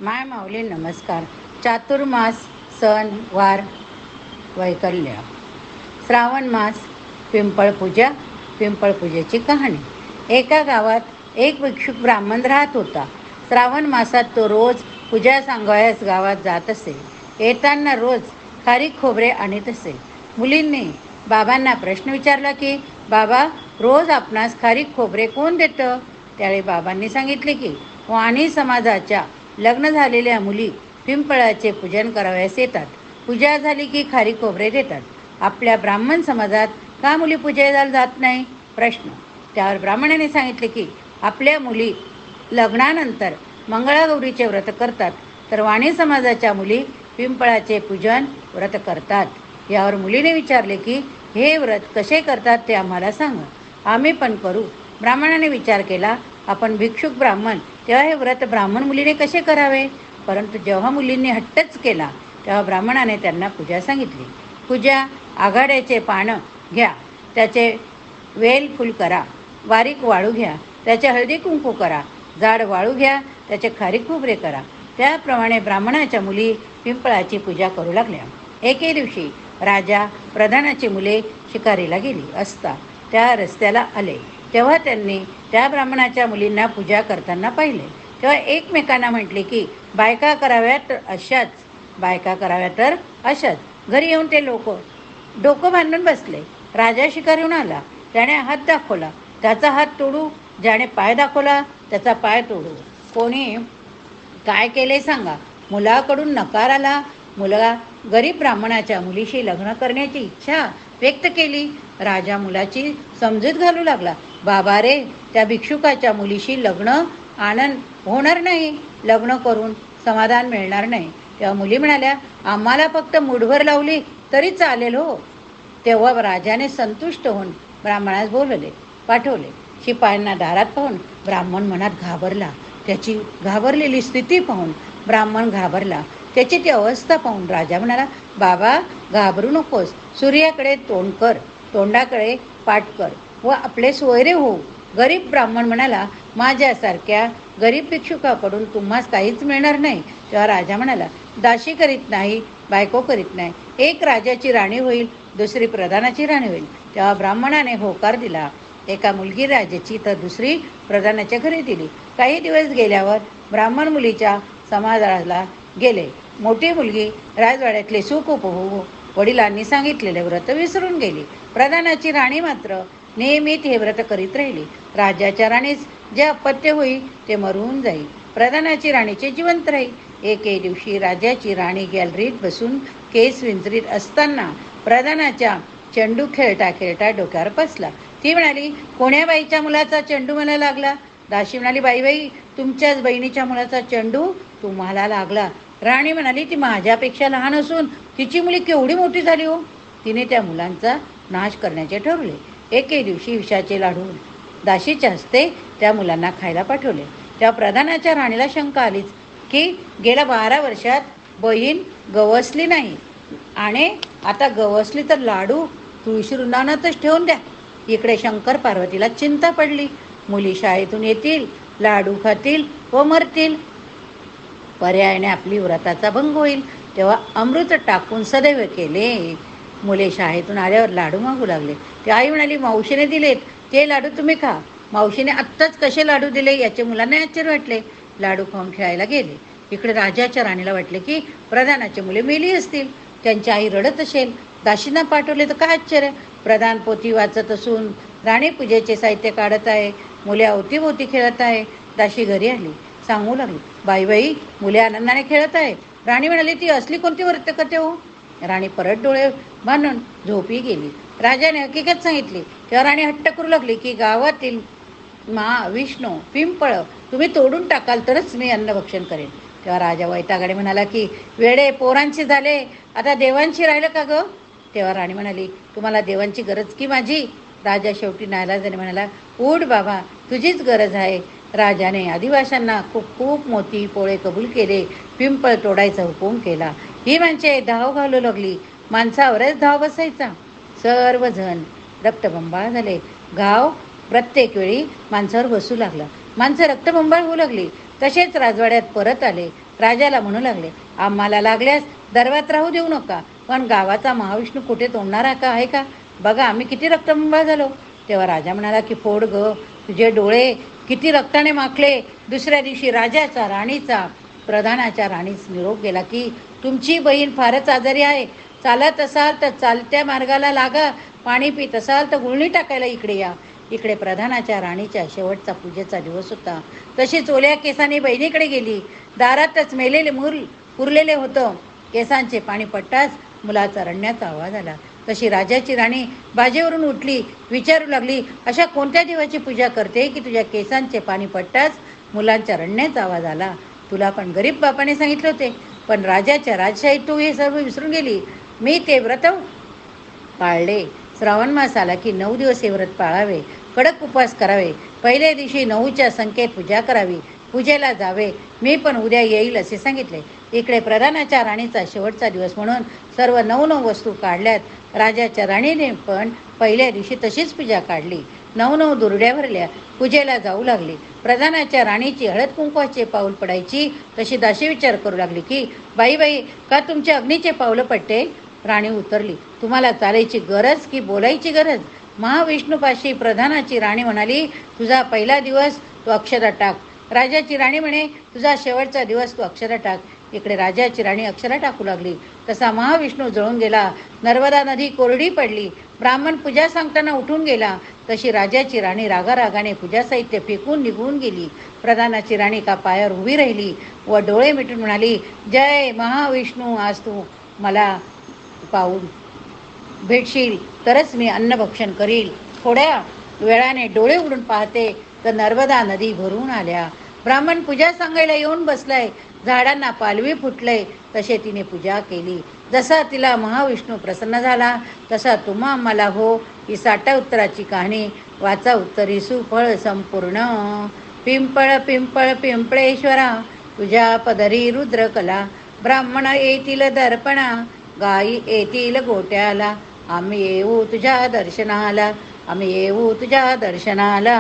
माय माऊली नमस्कार. चातुर्मास सण वार वैकल्य. श्रावण मास. पिंपळपूजा. पिंपळपूजेची कहाणी. एका गावात एक भिक्षुक ब्राह्मण राहत होता. श्रावण मासात तो रोज पूजा सांगावयास गावात जात असे. येताना रोज खारीक खोबरे आणत असे. मुलींनी बाबांना प्रश्न विचारला की, बाबा, रोज आपणास खारीक खोबरे कोण देतं? त्यावेळी बाबांनी सांगितले की, वाणी समाजाच्या लग्न झालेल्या मुली पिंपळाचे पूजन करावयास येतात. पूजा झाली की खारीक खोबरे देतात. आपल्या ब्राह्मण समाजात का मुली पूजेला जात नाही? प्रश्न. त्यावर ब्राह्मणाने सांगितले की, आपल्या मुली लग्नानंतर मंगळागौरीचे व्रत करतात, तर वाणी समाजाच्या मुली पिंपळाचे पूजन व्रत करतात. यावर मुलीने विचारले की, हे व्रत कसे करतात ते आम्हाला सांगा, आम्ही पण करू. ब्राह्मणाने विचार केला, आपण भिक्षुक ब्राह्मण, तेव्हा हे व्रत ब्राह्मण मुलीने कसे करावे? परंतु जेव्हा मुलींनी हट्टच केला तेव्हा ब्राह्मणाने त्यांना पूजा सांगितली. पूजा. आघाड्याचे पानं घ्या, त्याचे वेल फुल करा. बारीक वाळू घ्या, त्याचे हळदी कुंकू करा. जाड वाळू घ्या, त्याचे खारीक खोबरे करा. त्याप्रमाणे ब्राह्मणाच्या मुली पिंपळाची पूजा करू लागल्या. एके दिवशी राजा प्रधानाची मुले शिकारीला गेली असता त्या रस्त्याला आले. तेव्हा त्यांनी त्या ब्राह्मणाच्या मुलींना पूजा करताना पाहिले. तेव्हा एकमेकांना म्हटले की, बायका कराव्या तर अशाच. घरी येऊन ते लोक डोकं बांधून बसले. राजा शिकारीहून आला, त्याने हात दाखवला, त्याचा हात तोडू. ज्याने पाय दाखवला त्याचा पाय तोडू. कोणी काय केले सांगा. मुलाकडून नकार आला. मुलगा गरीब ब्राह्मणाच्या मुलीशी लग्न करण्याची इच्छा व्यक्त केली. राजा मुलाची समजूत घालू लागला. बाबा रे, त्या भिक्षुकाच्या मुलीशी लग्न आनंद होणार नाही, लग्न करून समाधान मिळणार नाही. तेव्हा मुली म्हणाल्या, आम्हाला फक्त मुठभर लावली तरी चालेल हो. तेव्हा राजाने संतुष्ट होऊन ब्राह्मणास पाठवले. शिपायांना दारात पाहून ब्राह्मण मनात घाबरला. त्याची घाबरलेली स्थिती पाहून ब्राह्मण घाबरला. त्याची ती अवस्था पाहून राजा म्हणाला, बाबा, घाबरू नकोस. सूर्याकडे तोंड कर, तोंडाकडे पाठ कर व आपले सोयरे हो. गरीब ब्राह्मण म्हणाला, माझ्यासारख्या गरीब भिक्षुकाकडून तुम्हास काहीच मिळणार नाही. तेव्हा राजा म्हणाला, दाशी करीत नाही, बायको करीत नाही. एक राजाची राणी होईल, दुसरी प्रधानाची राणी होईल. तेव्हा ब्राह्मणाने होकार दिला. एका मुलगी राजाची तर दुसरी प्रधानाच्या घरी दिली. काही दिवस गेल्यावर ब्राह्मण मुलीच्या समाजाला गेले. मोठी मुलगी राजवाड्यातले सुख उपभोग वडिलांनी सांगितलेले व्रत विसरून गेली. प्रधानाची राणी मात्र नियमित हे व्रत करीत राहिली. राजाच्या राणीस जे अपत्य होईल ते मरून जाईल, प्रधानाची राणीचे जिवंत राहील. एके दिवशी राजाची राणी गॅलरीत बसून केस विंचरीत असताना प्रधानाच्या चेंडू खेळता खेळता डोक्यावर बसला. ती म्हणाली, कोण्या बाईच्या मुलाचा चेंडू मला लागला? दाशी म्हणाली, बाई, तुमच्याच बहिणीच्या मुलाचा चेंडू तुम्हाला लागला. राणी म्हणाली, ती माझ्यापेक्षा लहान असून तिची मुली केवढी मोठी झाली हो. तिने त्या मुलांचा नाश करण्याचे ठरवले. एके दिवशी विषाचे लाडू दाशीच्या हस्ते त्या मुलांना खायला पाठवले. त्या प्रधानाच्या राणीला शंका आलीच की, गेल्या 12 वर्षात बहीण गवसली नाही आणि आता गवसली तर लाडू तुळशी वृंदावनातच ठेवून द्या. इकडे शंकर पार्वतीला चिंता पडली. मुली शाळेतून येतील, लाडू खातील व मरतील. पर्यायाने आपली व्रताचा भंग होईल. तेव्हा अमृत टाकून सदैव केले. मुले शाळेतून आल्यावर लाडू मागू लागले. ती आई म्हणाली, मावशीने दिलेत ते लाडू तुम्ही खा. मावशीने आत्ताच कसे लाडू दिले याचे मुलांना आश्चर्य वाटले. लाडू खाऊन खेळायला गेले. इकडे राजाच्या राणीला वाटले की प्रधानाची मुले मेली असतील, त्यांची आई रडत असेल. दाशींना पाठवले तर काय आश्चर्य. प्रधान पोथी वाचत असून राणी पूजेचे साहित्य काढत आहे. मुले अवतीभोवती खेळत आहे. दाशी घरी आली, सांगू लागली, बाई, मुले आनंदाने खेळत आहे. राणी म्हणाली, ती असली कोणती व्रत करते हो? राणी परत डोळे बांधून झोपी गेली. राजाने हकीकत सांगितली. तेव्हा राणी हट्ट करू लागली की, गावातील विष्णू पिंपळ तुम्ही तोडून टाकाल तरच मी अन्नभक्षण करेन. तेव्हा राजा वैतागाने म्हणाला की, वेडे पोरांची झाले, आता देवांची राहिलं का गं? तेव्हा राणी म्हणाली, तुम्हाला देवांची गरज की माझी? राजा शेवटी नाईलाजाने म्हणाला, उठ बाबा, तुझीच गरज आहे. राजाने आदिवाशांना खूप मोती पोळे कबूल केले. पिंपळ तोडायचा हुकूम केला. ही माणसे धाव घालू लागली. माणसावरच धाव बसायचा. सर्वजण रक्तबंबाळ झाले. गाव प्रत्येक वेळी माणसावर बसू लागला. माणसं रक्तबंबाळ होऊ लागली. तसेच राजवाड्यात परत आले. राजाला म्हणू लागले, आम्हाला लागल्यास दरबारात राहू देऊ नका, पण गावाचा महाविष्णू कुठे तोडणारा का आहे का? बघा आम्ही किती रक्तबंबाळ झालो. तेव्हा राजा म्हणाला की फोड ग तुझे डोळे, किती रक्ताने माखले. दुसऱ्या दिवशी राजाचा, राणीचा, प्रधानाच्या राणीस निरोप गेला की तुमची बहीण फारच आजारी आहे. चालत असाल तर चालत्या मार्गाला लागा, पाणी पित असाल तर गुळणी टाकायला इकडे या. इकडे प्रधानाच्या राणीच्या शेवटचा पूजेचा दिवस होता. तशीच ओल्या केसाने बहिणीकडे गेली. दारातच मेलेले मूल पुरलेले होतं. केसांचे पाणी पडताच मुलाचा रडण्याचा आवाज आला. तशी राजाची राणी बाजेवरून उठली, विचारू लागली, अशा कोणत्या देवाची पूजा करते की तुझ्या केसांचे पाणी पडताच मुलांच्या रडण्याचा आवाज आला? तुला पण गरीब बापाने सांगितले होते, पण राजाच्या राजशाहीत तू हे सर्व विसरून गेली. मी ते व्रत पाळले. श्रावण मास आला की 9 दिवस हे व्रत पाळावे, कडक उपवास करावे. पहिल्या दिवशी 9च्या संख्येत पूजा करावी, पूजेला जावे. मी पण उद्या येईल असे सांगितले. इकडे प्रधानाच्या राणीचा शेवटचा दिवस म्हणून सर्व 9 वस्तू काढल्यात. राजाच्या राणीने पण पहिल्या दिवशी तशीच पूजा काढली. 9 दुर्ड्या भरल्या, पूजेला जाऊ लागली. प्रधानाच्या राणीची हळद कुंकवाचे पाऊल पडायची तशी दाशी विचार करू लागली की बाई का तुमच्या अग्नीचे पावलं पडते? राणी उतरली, तुम्हाला चालायची गरज की बोलायची गरज? महाविष्णूपाशी प्रधानाची राणी म्हणाली, तुझा पहिला दिवस तू अक्षता टाक. राजाची राणी म्हणे, तुझा शेवटचा दिवस तू अक्षता टाक. इकडे राजाची राणी अक्षरा टाकू लागली तसा महाविष्णू जळून गेला. नर्मदा नदी कोरडी पडली. ब्राह्मण पूजा सांगताना उठून गेला. तशी राजाची राणी रागारागाने पूजा साहित्य फेकून निघून गेली. प्रधानाची राणी का पायावर उभी राहिली व डोळे मिटून म्हणाली, जय महाविष्णू, आज तू मला पाहून भेटशील तरच मी अन्नभक्षण करील. थोड्या वेळाने डोळे उघडून पाहते तर नर्मदा नदी भरून आल्या. ब्राह्मण पूजा सांगायला येऊन बसलाय. झाडांना पालवी फुटलंय तसे तिने पूजा केली. जसा तिला महाविष्णू प्रसन्न झाला तसा तुम्हा आम्हाला हो ही 60 उत्तराची कहाणी वाचा. उत्तरी सुफळ संपूर्ण. पिंपळ पिंपळ पिंपळेश्वरा, तुझ्या पदरी रुद्रकला. ब्राह्मण येतील दर्पणा, गायी येतील गोट्याला. आम्ही येऊ तुझ्या दर्शनाला, आम्ही येऊ तुझ्या दर्शनाला.